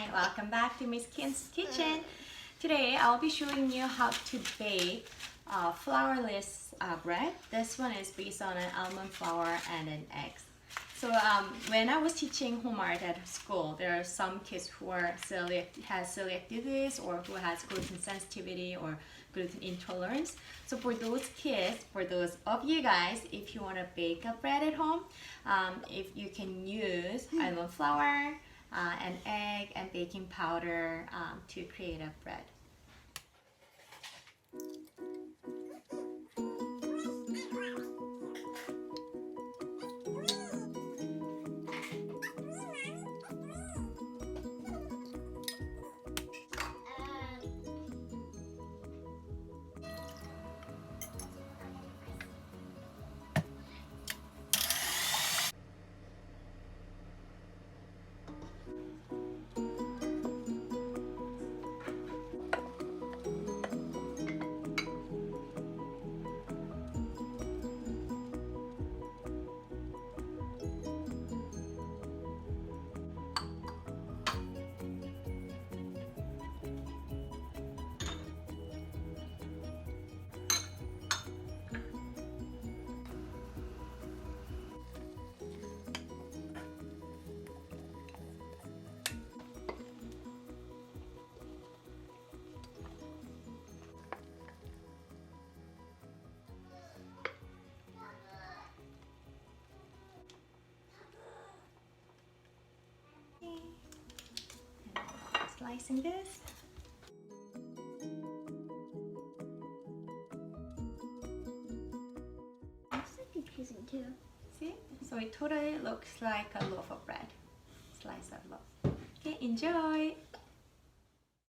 Hi, welcome back to Miss Kim's Kitchen. Today I'll be showing you how to bake flourless bread. This one is based on an almond flour and an eggs. So when I was teaching home art at school, there are some kids who are has celiac disease or who has gluten sensitivity or gluten intolerance. So for those kids, for those of you guys, if you want to bake a bread at home, if you can use almond flour, an egg and baking powder to create a bread. Slicing this. Looks like you're choosing too. See? So it totally looks like a loaf of bread. Slice of loaf. Okay, enjoy!